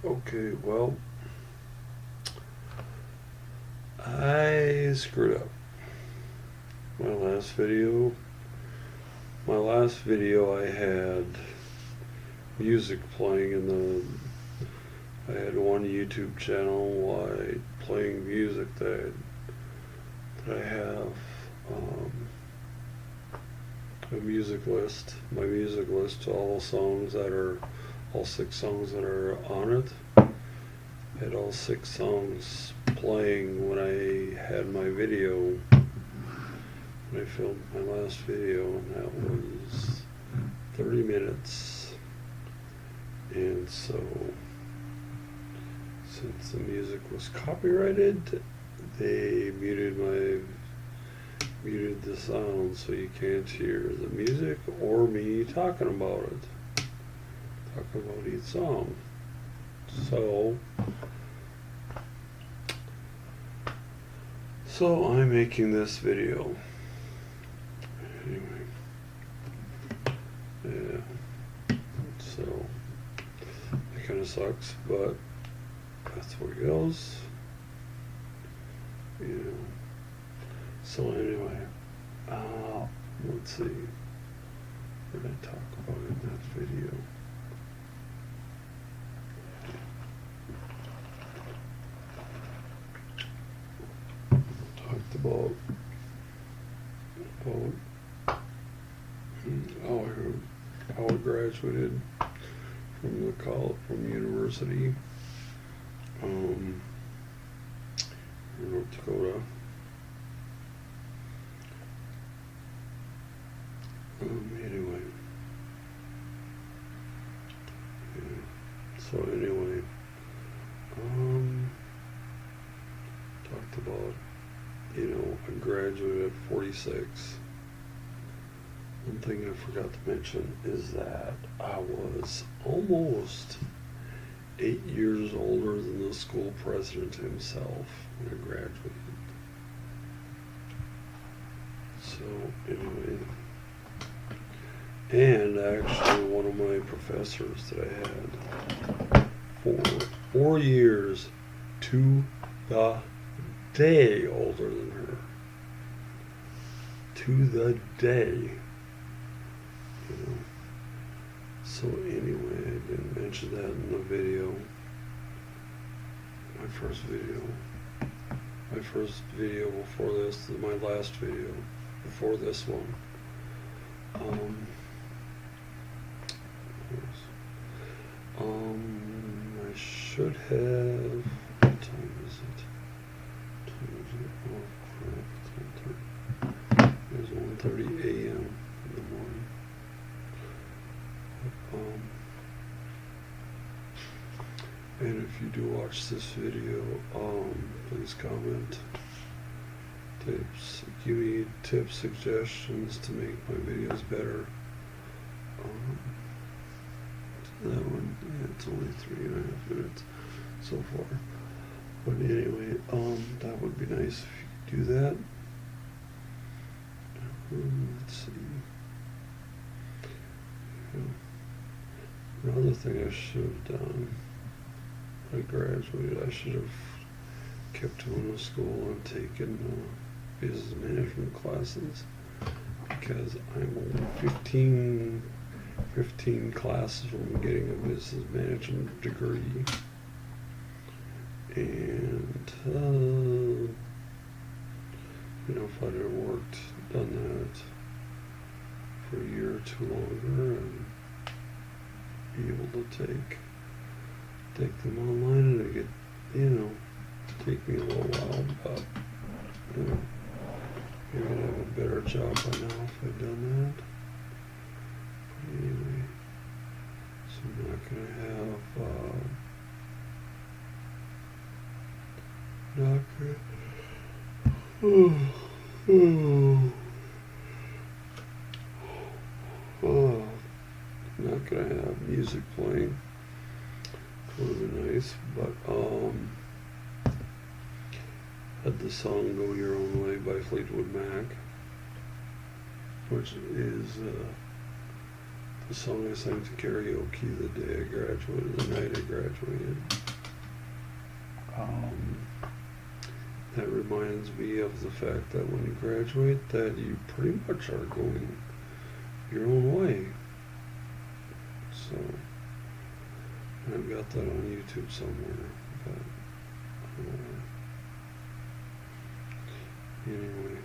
Okay, well, I screwed up. My last video, I had music playing in I had one YouTube channel playing music that I have a music list, my music list to all six songs that are on it. I had all six songs playing when I had my video, when I filmed my last video, and that was 30 minutes. And so, since the music was copyrighted, they muted the sound so you can't hear the music or me talking about each song. So I'm making this video. Anyway, yeah. So it kind of sucks, but that's where it goes. You know. So anyway, let's see. What did I talk about in that video? Talked about how I graduated from university in North Dakota. Anyway. Yeah. So anyway, talked about, I graduated at 46. One thing I forgot to mention is that I was almost 8 years older than the school president himself when I graduated. So anyway, and actually one of my professors that I had for 4 years to the day older than her. To the day. So anyway, I didn't mention that in the video. My first video before this, my last video before this one. I should have. What time is it? Oh crap! It's 1:30 a.m. in the morning. And if you do watch this video, please comment. Give me tips, suggestions to make my videos better. That one, yeah, it's only 3.5 minutes so far. But anyway, that would be nice if you could do that. Let's see. Another thing I should have done when I graduated, I should have kept going to school and taken business management classes, because I'm only 15 classes from getting a business management degree. And if I'd have done that for a year or two longer, and be able to take them online, and it could, take me a little while, but maybe I'd have a better job by now if I'd done that. But anyway, so I'm not gonna have not gonna have music playing. Would have been nice, but had the song "Go Your Own Way" by Fleetwood Mac, which is the the song I sang to karaoke the day I graduated, the night I graduated. That reminds me of the fact that when you graduate, that you pretty much are going your own way. So, I've got that on YouTube somewhere, but anyway.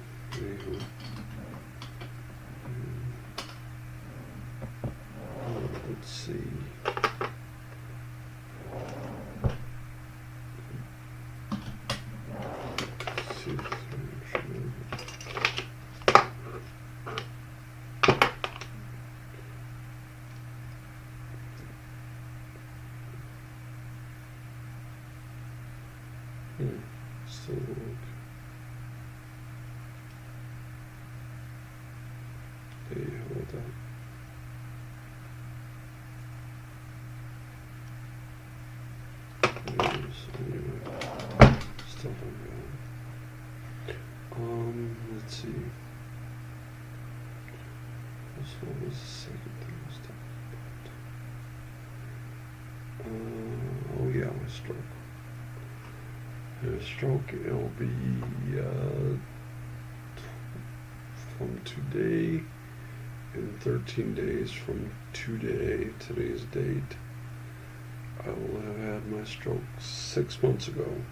Let's see. So hey, hold on. Anyway, stuff let's see. What was the second thing I was talking about? Oh yeah, my stroke. A stroke, it'll be from today, in 13 days from today, today's date. I will have had my stroke 6 months ago.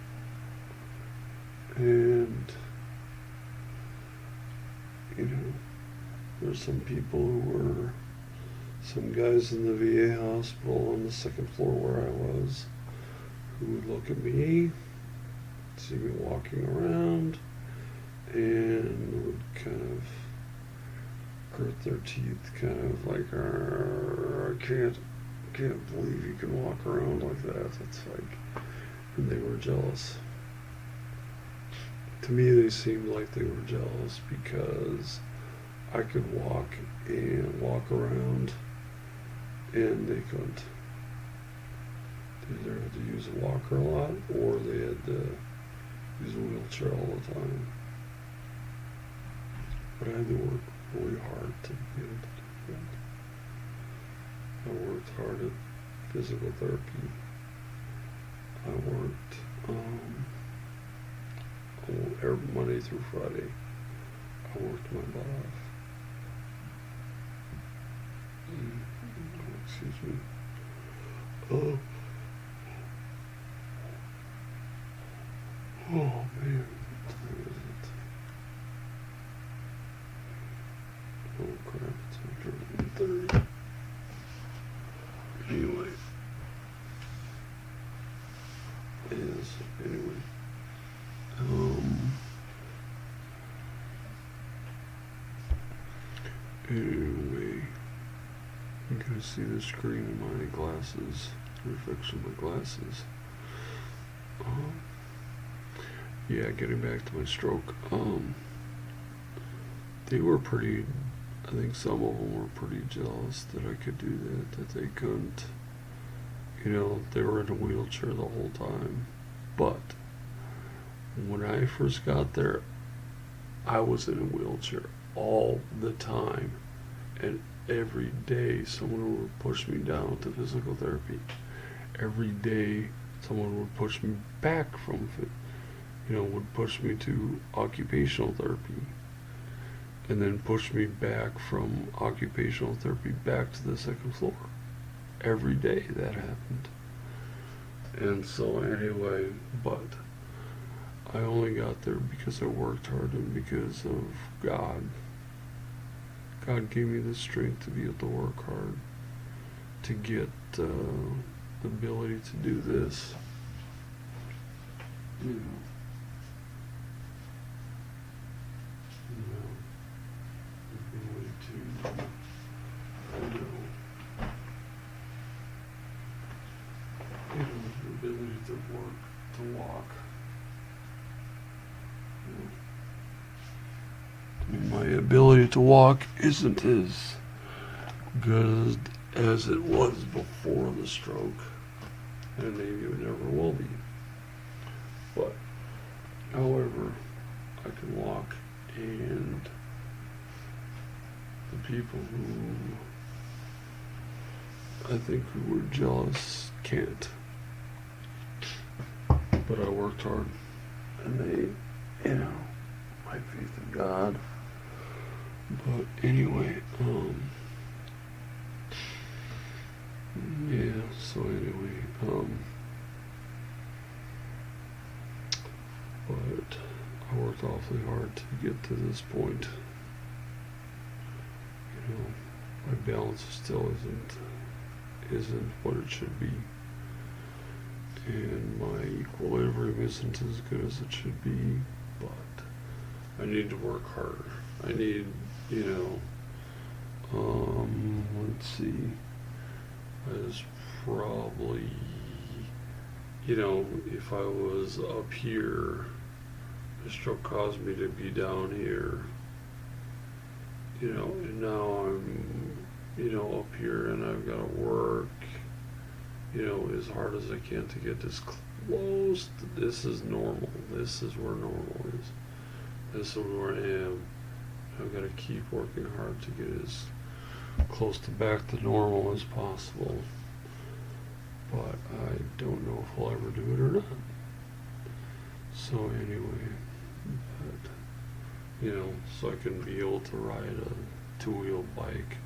And, you know, there's some people who were, some guys in the VA hospital on the second floor where I was, who would look at me, see me walking around, and would kind of grit their teeth, kind of like, I can't believe you can walk around like that. It's like, and they were jealous. To me, they seemed like they were jealous because I could walk around, and they couldn't. They either had to use a walker a lot, or they had to use a wheelchair all the time. But I had to work really hard to be able to do that. I worked hard at physical therapy. I worked every Monday through Friday. I worked my butt off. Excuse me. Oh man, what is it? Oh crap, it's after 1:30. Anyway. Anyway, you can see the screen of my glasses, the reflection of my glasses. Yeah, getting back to my stroke, they were pretty, I think some of them were pretty jealous that I could do that they couldn't. You know, they were in a wheelchair the whole time. But when I first got there, I was in a wheelchair all the time. And every day someone would push me down to physical therapy. Every day someone would push me back from it. Would push me to occupational therapy, and then push me back from occupational therapy back to the second floor. Every day that happened. And so anyway, but I only got there because I worked hard and because of God. God gave me the strength to be able to work hard, to get the ability to do this. The ability to work, to walk. My ability to walk isn't as good as it was before the stroke, and maybe it never will be. But, however, I can walk, and the people who I think we were jealous. Can't. But I worked hard. And they, my faith in God. But anyway, yeah, so anyway, but I worked awfully hard to get to this point. My balance still isn't what it should be. And my equilibrium isn't as good as it should be, but I need to work harder. I need, let's see, I was probably, if I was up here, the stroke caused me to be down here, and now I'm, up here and I've got to work, as hard as I can to get this close. This is normal. This is where normal is. This is where I am. I've got to keep working hard to get as close to back to normal as possible. But I don't know if I'll ever do it or not. So anyway, but, so I can be able to ride a two-wheel bike.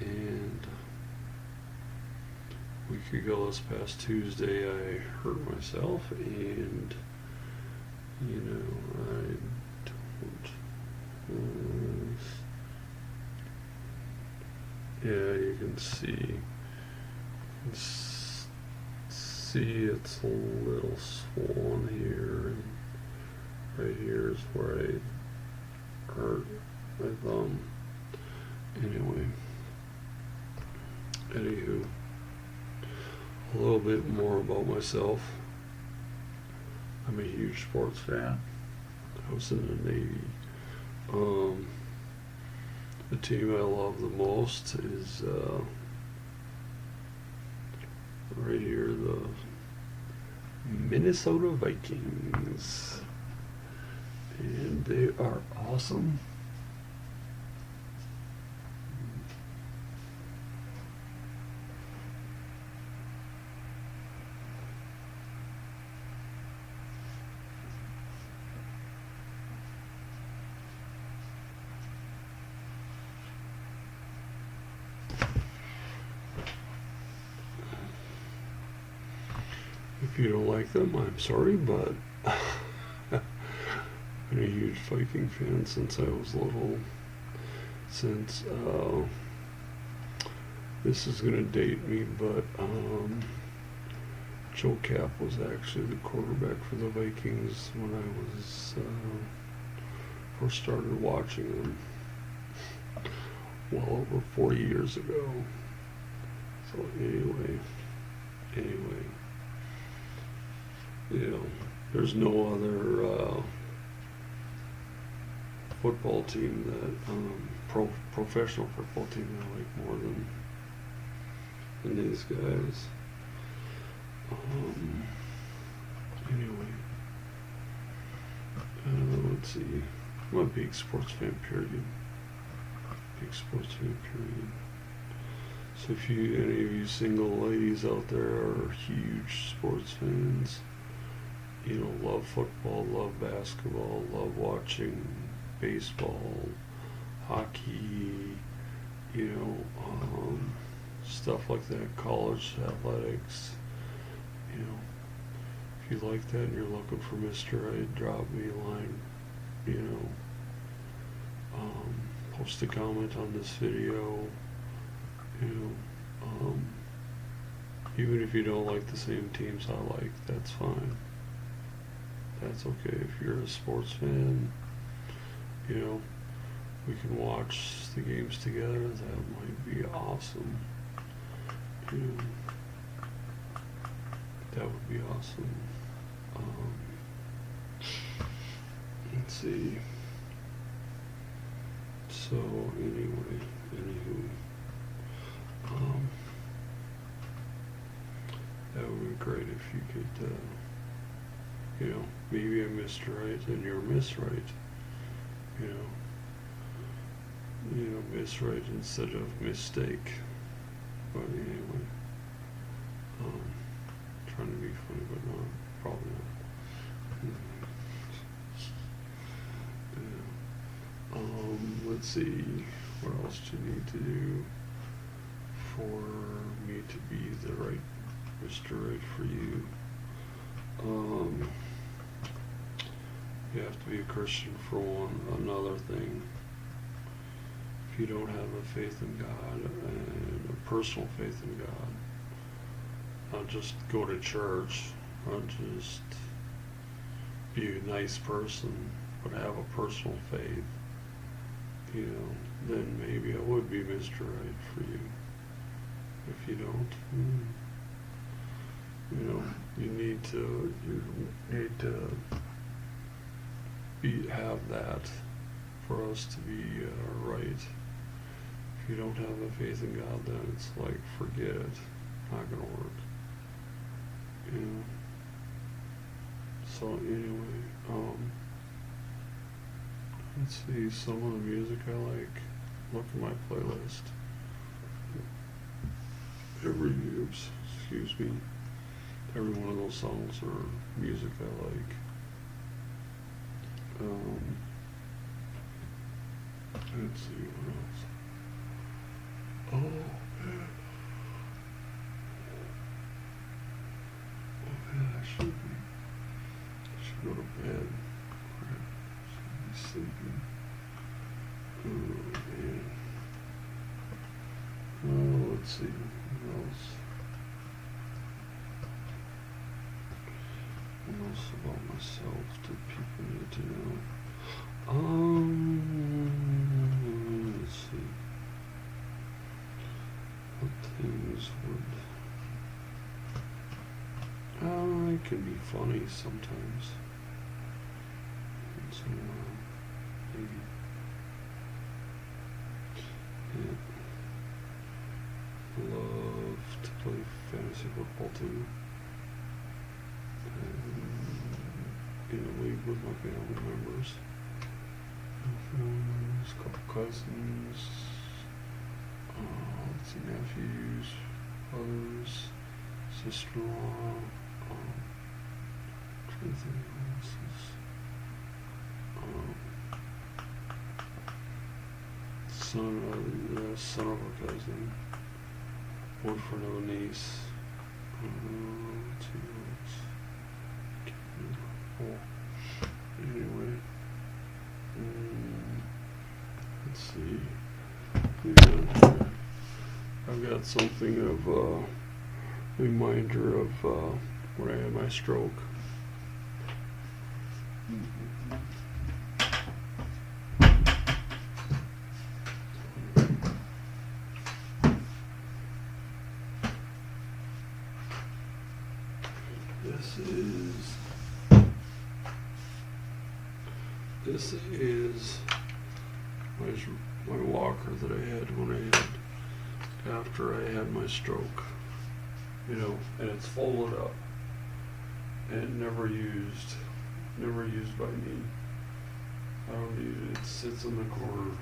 And a week ago, this past Tuesday, I hurt myself, and I don't. Yeah, you can see. See, it's a little swollen here, and right here is where I hurt my thumb. Anyway, anywho, a little bit more about myself. I'm a huge sports fan. I was in the Navy. The team I love the most is right here, the Minnesota Vikings. And they are awesome. If you don't like them, I'm sorry, but I've been a huge Viking fan since I was little. Since this is gonna date me, but Joe Kapp was actually the quarterback for the Vikings when I was first started watching them, well over 40 years ago. So anyway. There's no other football team that professional football team that I like more than these guys. Anyway, let's see. I'm a big sports fan. Period. Big sports fan. Period. So if any of you single ladies out there are huge sports fans, love football, love basketball, love watching baseball, hockey, stuff like that, college athletics, if you like that and you're looking for Mr. Right, drop me a line, post a comment on this video, even if you don't like the same teams I like, that's fine. That's okay. If you're a sports fan, we can watch the games together. That might be awesome. That would be awesome. Let's see. So anyway, that would be great if you could, maybe I missed right and you're miss right. Miss right instead of mistake. But anyway, trying to be funny, but not, probably not. Yeah. Let's see, what else do you need to do for me to be the right Mr. Right for you? You have to be a Christian for one. Another thing, if you don't have a faith in God and a personal faith in God, not just go to church, not just be a nice person, but have a personal faith, then maybe I would be Mr. Right for you. If you don't, you need to have that for us to be right. If you don't have a faith in God, then it's like, forget it, not gonna work. So anyway, let's see some of the music I like. Look at my playlist. Every one of those songs are music I like. Let's see what else. Oh man. I should go to bed. Crap. Should be sleeping. Oh man. Oh, let's see. What else? What else about myself do people need to know? Let's see. What things would... it can be funny sometimes. Once in a while, maybe. Yeah. Love to play fantasy football too. In a league with my family members. A couple cousins, let's see, nephews, brothers, sister-in-law, trying to think who else is, son of a cousin, boyfriend of a niece, let's see who else. Anyway, let's see. Yeah, I've got something of a reminder of when I had my stroke. This is my walker that I had after I had my stroke, and it's folded up and never used by me. I don't need it. It sits in the corner.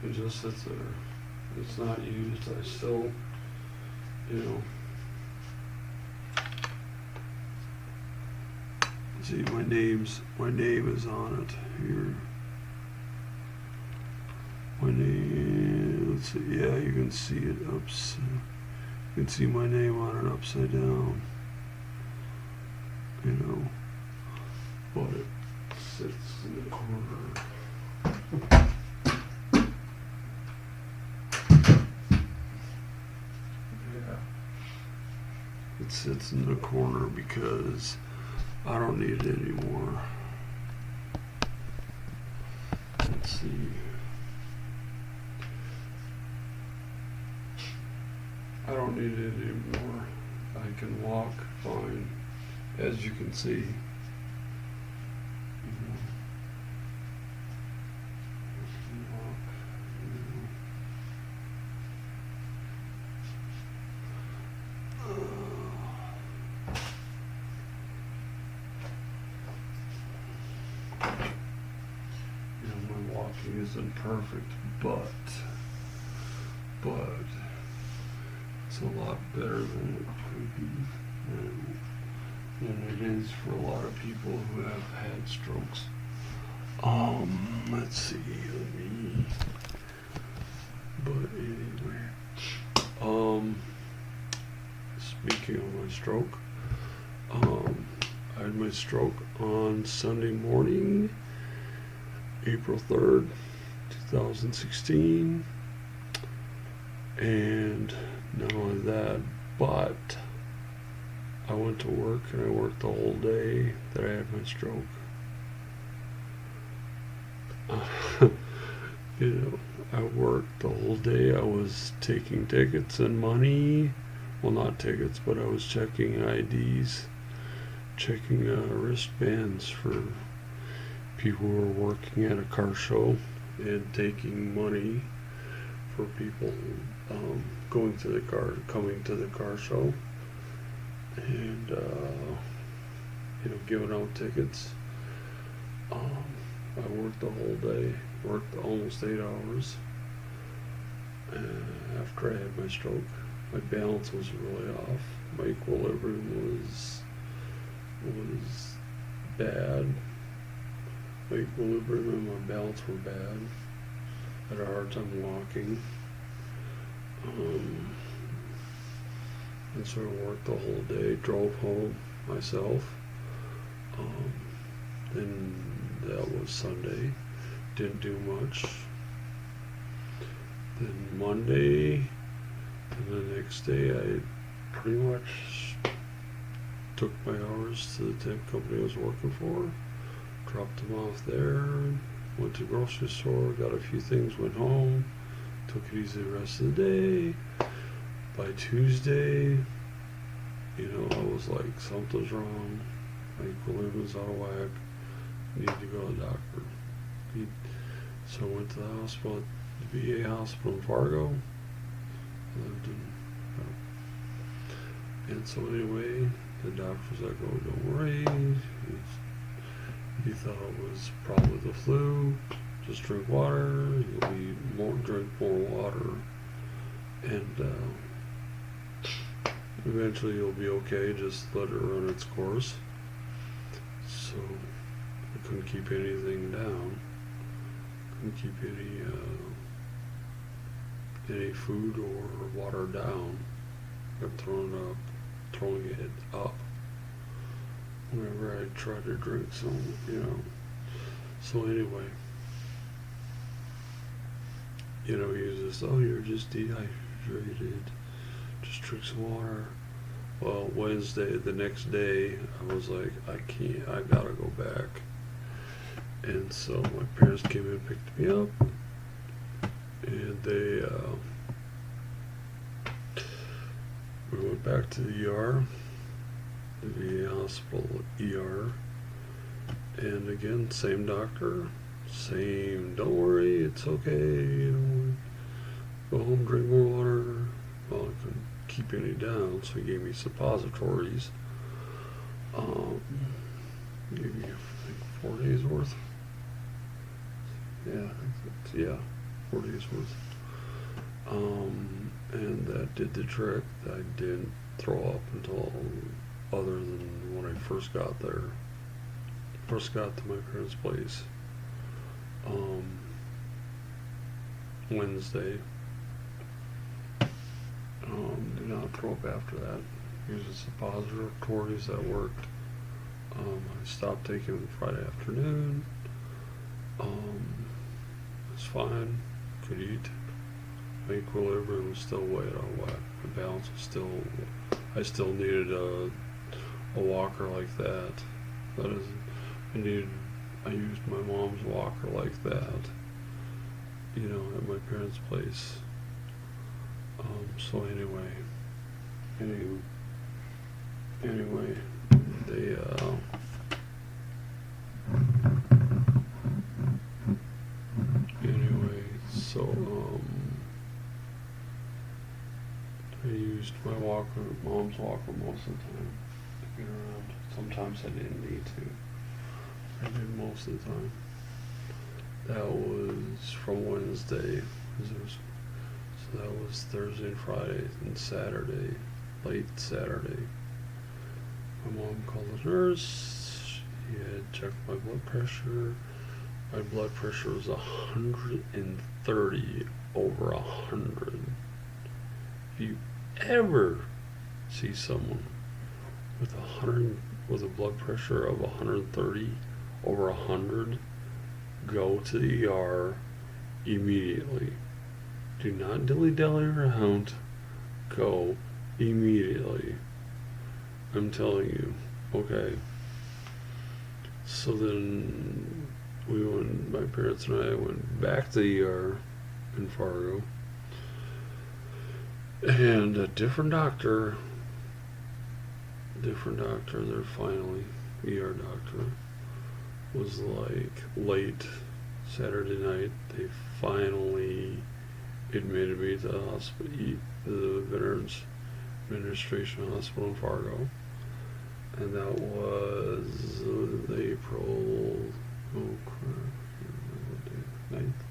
It just sits there. It's not used. I still, see, my name is on it here. My name, let's see, yeah, you can see it you can see my name on it upside down. But it sits in the corner. Yeah. It sits in the corner because I don't need it anymore. Let's see. I don't need it anymore. I can walk fine, as you can see. Isn't perfect, but it's a lot better than it could be. Than it is for a lot of people who have had strokes. Let's see, but anyway, speaking of my stroke, I had my stroke on Sunday morning, April 3rd, 2016, and not only that, but I went to work and I worked the whole day that I had my stroke. I worked the whole day. I was taking tickets and money. Well, not tickets, but I was checking IDs, checking wristbands for people who were working at a car show, and taking money for people coming to the car show, and giving out tickets. I worked the whole day, worked almost 8 hours. After I had my stroke, my balance was really off. My equilibrium was bad. My equilibrium and my balance were bad. I had a hard time walking. And so I worked the whole day, drove home myself. Then that was Sunday. Didn't do much. Then Monday and the next day I pretty much took my hours to the temp company I was working for, dropped them off there, went to the grocery store, got a few things, went home, took it easy the rest of the day. By Tuesday, I was like, something's wrong. My equilibrium's out of whack. Need to go to the doctor. So I went to the hospital, the VA hospital in Fargo. I lived and so anyway, the doctor was like, oh, don't worry. He thought it was probably the flu. Just drink water. Drink more water. And eventually you'll be okay. Just let it run its course. So I couldn't keep anything down. Couldn't keep any food or water down. Kept throwing it up whenever I tried to drink some, So anyway, he was just, oh, you're just dehydrated. Just drink some water. Well, Wednesday, the next day, I was like, I can't, I gotta go back. And so my parents came in and picked me up, and we went back to the ER, the VA hospital ER, and again, same doctor, same, don't worry, it's okay, go home, drink more water. Well, I couldn't keep any down, so he gave me suppositories. Gave me, I think, 4 days worth. Yeah, 4 days worth. And that did the trick. I didn't throw up until other than when I first got there. First got to my parents' place. Wednesday. Did not throw up after that. Used suppositories that worked. I stopped taking them Friday afternoon. It's fine. Could eat. My equilibrium was still way out of whack. My balance was still. I still needed a walker like that. That is, I used my mom's walker like that. At my parents' place. So anyway, they I used my walker, mom's walker, most of the time to get around. Sometimes I didn't need to. I did most of the time. That was from Wednesday. So that was Thursday and Friday and Saturday, late Saturday. My mom called the nurse. She had checked my blood pressure. My blood pressure was 130 over 100. If you ever see someone with a blood pressure of 130 over 100, go to the ER immediately. Do not dilly-dally around. Go immediately. I'm telling you. Okay. So then my parents and I went back to the ER in Fargo. And a different doctor, there finally, ER doctor, was like late Saturday night. They finally admitted me to the hospital, the Veterans Administration Hospital in Fargo. And that was April, oh crap, I can't remember what day, 9th,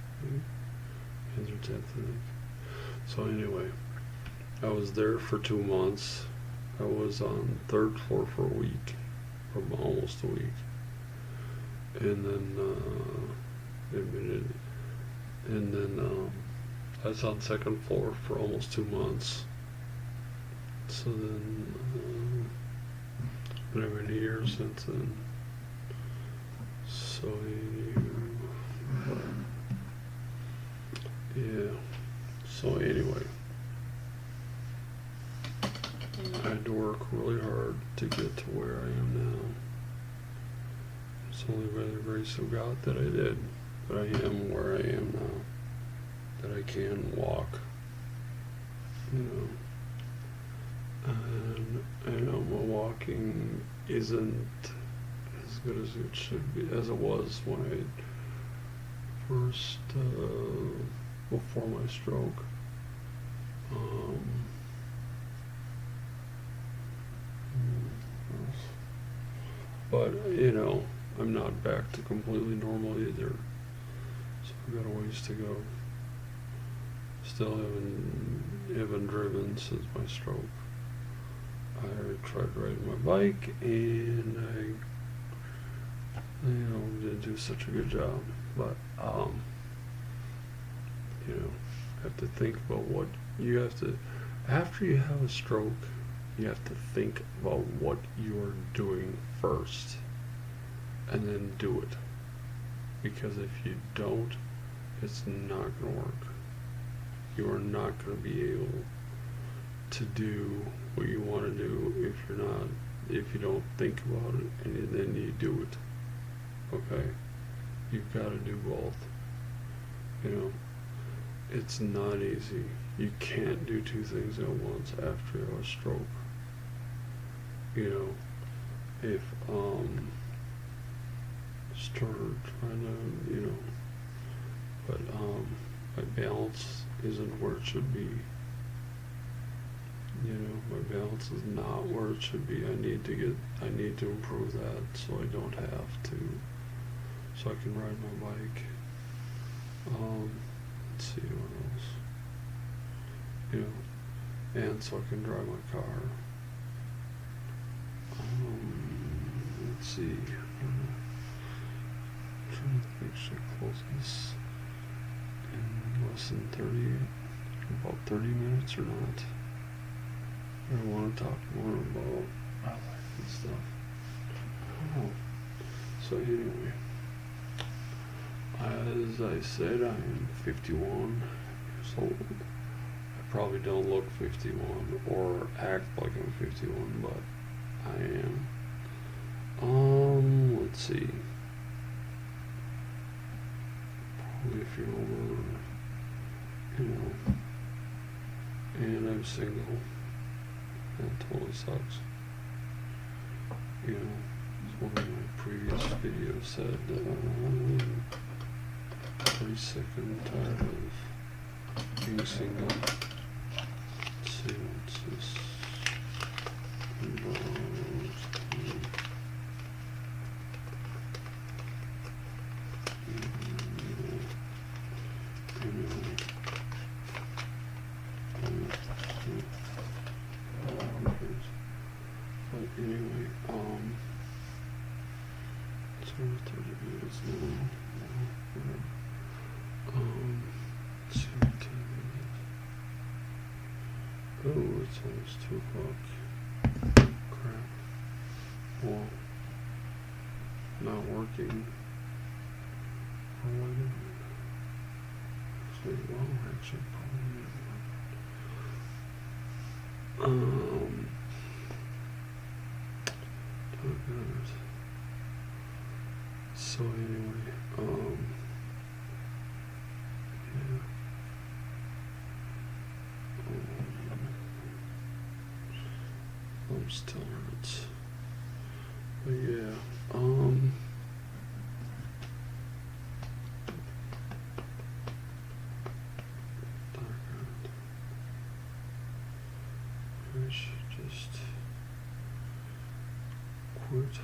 10th or 10th, I think. So anyway, I was there for 2 months. I was on third floor for a week, for almost a week. And then, admitted, and then, I was on second floor for almost 2 months. So then, been been here since then. So yeah. So anyway, I had to work really hard to get to where I am now. It's only by the grace of God that I did, but I am where I am now. That I can walk, you know. And I know my walking isn't as good as it should be, as it was when I first, before my stroke. But, you know, I'm not back to completely normal either. So I've got a ways to go. Still haven't driven since my stroke. I tried riding my bike and I, didn't do such a good job. But, have to think about what you have to, after you have a stroke, you have to think about what you're doing first and then do it. Because if you don't, it's not going to work. You are not going to be able to do what you want to do if you don't think about it and then you do it. Okay? You've got to do both. It's not easy. You can't do two things at once after a stroke. If started trying to, but my balance isn't where it should be. My balance is not where it should be. I need to improve that so I don't have to, so I can ride my bike. Let's see what else. And so I can drive my car. Let's see. I'm trying to think, should I close this in less than about 30 minutes or not? I want to talk more about my life and stuff. So anyway, as I said, I am 51 years old. I probably don't look 51 or act like I'm 51, but I am. Let's see. Probably if you're over, and I'm single. That totally sucks. As one of my previous videos said, I'm pretty sick and tired of being single. Let's see, what's this? But anyway, it's over 30 minutes now. Let's see, 10 minutes. Oh, it's almost 2 o'clock. Crap. Well, not working. What am I doing? Actually, probably. Doggone it. So anyway, yeah. I'm still hurts. But yeah, doggone it. I should just quit,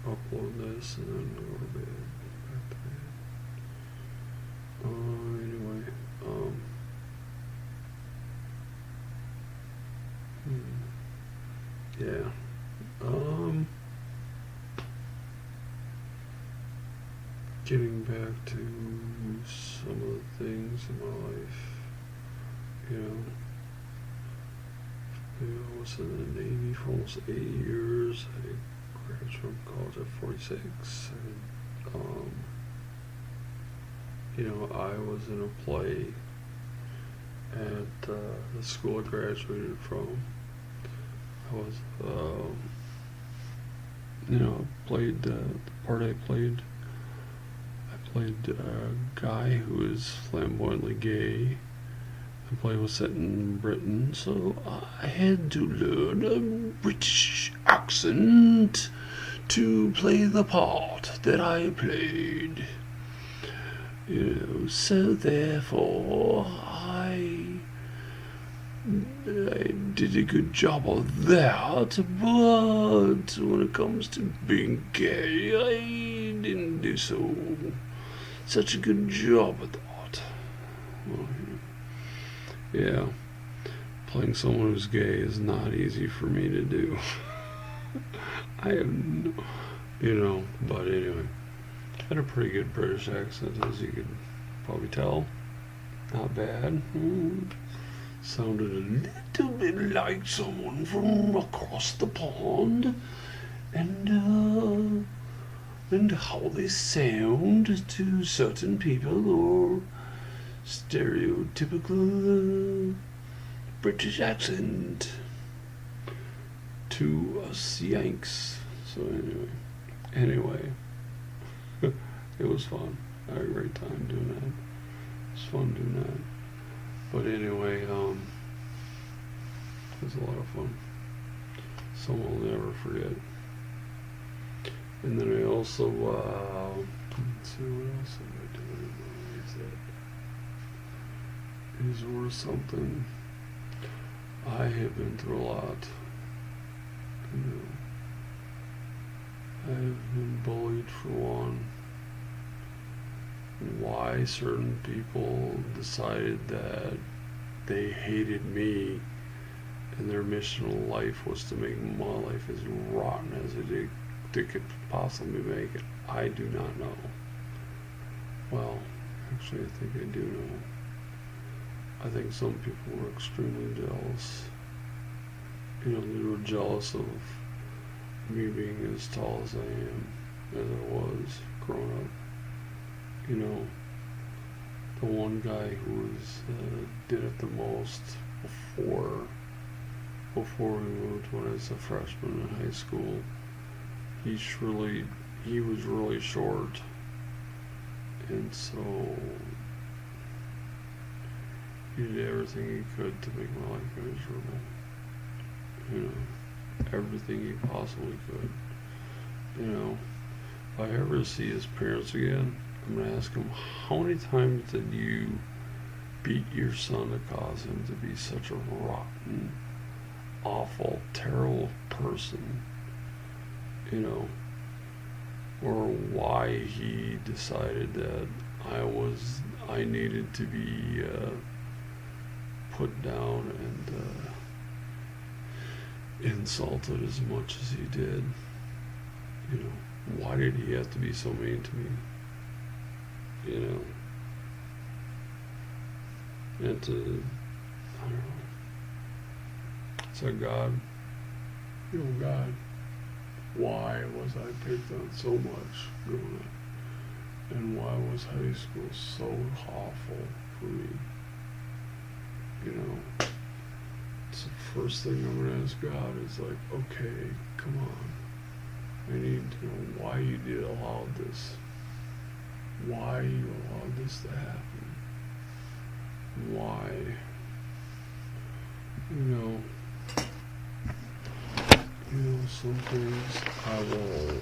upload this, and then go to bed, back to bed. Anyway, yeah, getting back to some of the things in my life, you know, I was in the Navy for almost 8 years. I graduated from college at 46, and you know, I was in a play at the school I graduated from. I was, you know, played the part I played. I played a guy who is flamboyantly gay. The play was set in Britain, so I had to learn a British accent to play the part that I played. You know, so therefore I did a good job of that, but when it comes to being gay, I didn't do such a good job at that. Well, yeah, playing someone who's gay is not easy for me to do. I have no, you know, but anyway, I had a pretty good British accent, as you could probably tell. Not bad. Sounded a little bit like someone from across the pond, and how they sound to certain people, or stereotypical British accent to us Yanks. So anyway, it was fun. I had a great time doing that. It was fun doing that. But anyway, it was a lot of fun. Something I'll never forget. And then I also, let's see, what else have I done in my life that is worth something? I have been through a lot. You know, I have been bullied for one. Why certain people decided that they hated me and their mission in life was to make my life as rotten as they could possibly make it, I do not know. Well, actually I think I do know. I think some people were extremely jealous. You know, they were jealous of me being as tall as I am, as I was growing up. You know, the one guy who did it the most before we moved, when I was a freshman in high school, he was really short, and so he did everything he could to make my life miserable. You know, everything he possibly could. You know, if I ever see his parents again, I'm going to ask him, how many times did you beat your son to cause him to be such a rotten, awful, terrible person? You know, or why he decided that I needed to be put down and insulted as much as he did. You know, why did he have to be so mean to me? You know, and to, I don't know, so God, you know, God, why was I picked on so much growing up? And why was high school so awful for me? You know, it's the first thing I'm going to ask God is like, okay, come on. I need to know why you did allow this. Why you allowed this to happen. Why? You know, some things I will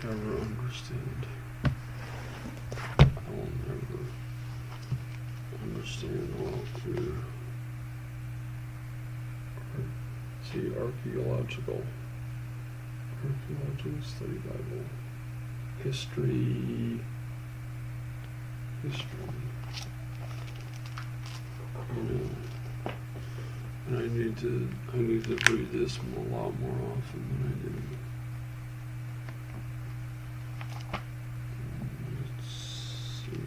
never understand. I will never understand all clear. See, archaeological study Bible. History. You know, and I need to read this a lot more often than I do. Let's see.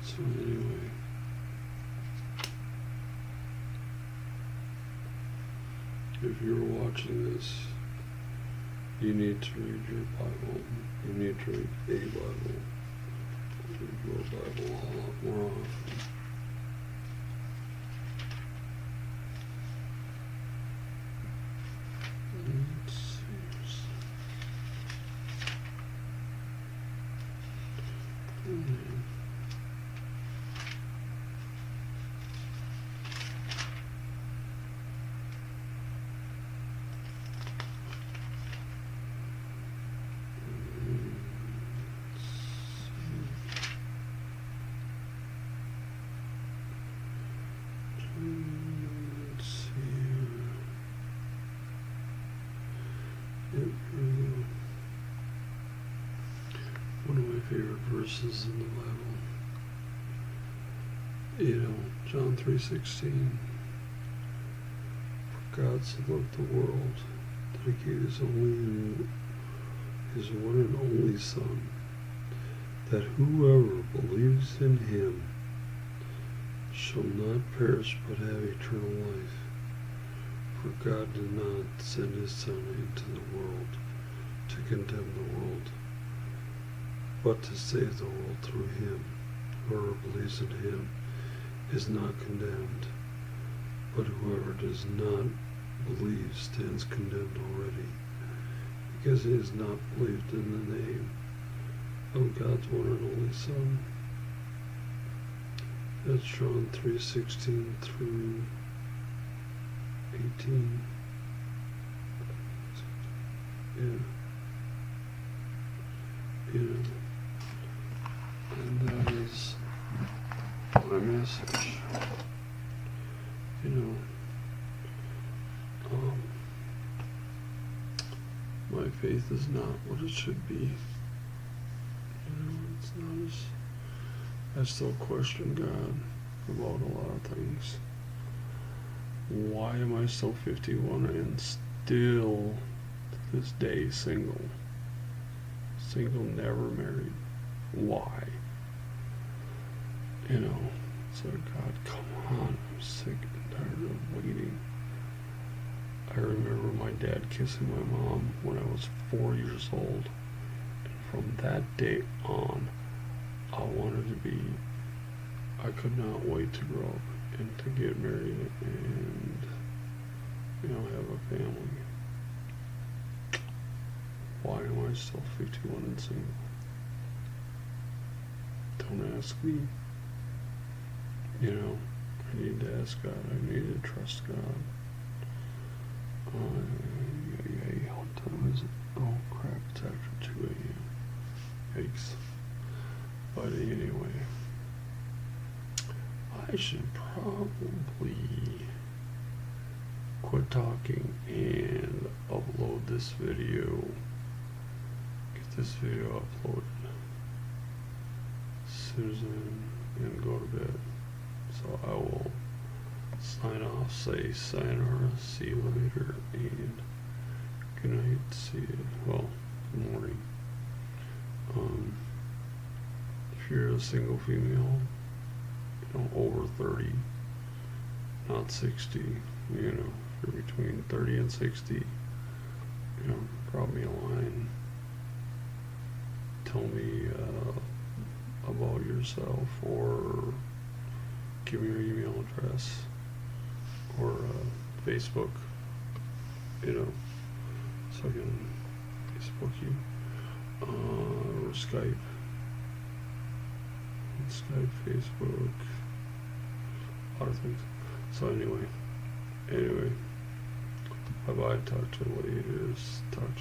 So anyway. If you're watching this, you need to read your Bible. You need to read a Bible. Read your Bible a lot more often. Let's see. One of my favorite verses in the Bible, you know, John 3:16. For God so loved the world that he gave his one and only Son, that whoever believes in him shall not perish but have eternal life. For God did not send his Son into the world to condemn the world, but to save the world through him. Whoever believes in him is not condemned, but whoever does not believe stands condemned already, because he has not believed in the name of God's one and only Son. That's John 3:16 through 18. Yeah. You know, and that is my message. You know, my faith is not what it should be. You know, it's not as, I still question God about a lot of things. Why am I still 51 and still to this day single? Single, never married. Why? You know, so God, come on, I'm sick and tired of waiting. I remember my dad kissing my mom when I was 4 years old. And from that day on, I could not wait to grow up and to get married and, you know, have a family. Why am I still 51 and single? Don't ask me. You know, I need to ask God. I need to trust God. What time is it? Oh crap, it's after 2 a.m. Yikes. But anyway, I should probably quit talking and upload this video. Get this video uploaded. snooze in and go to bed. So I will sign off, say sayonara, see you later, and good night, see you, well, good morning. If you're a single female, over 30, not 60, if you're between 30 and 60, drop me a line, tell me about yourself, or give me your email address, or Facebook, so I can Facebook you, or Skype, Facebook, a lot of things. So anyway, bye bye, talk to you later, talk to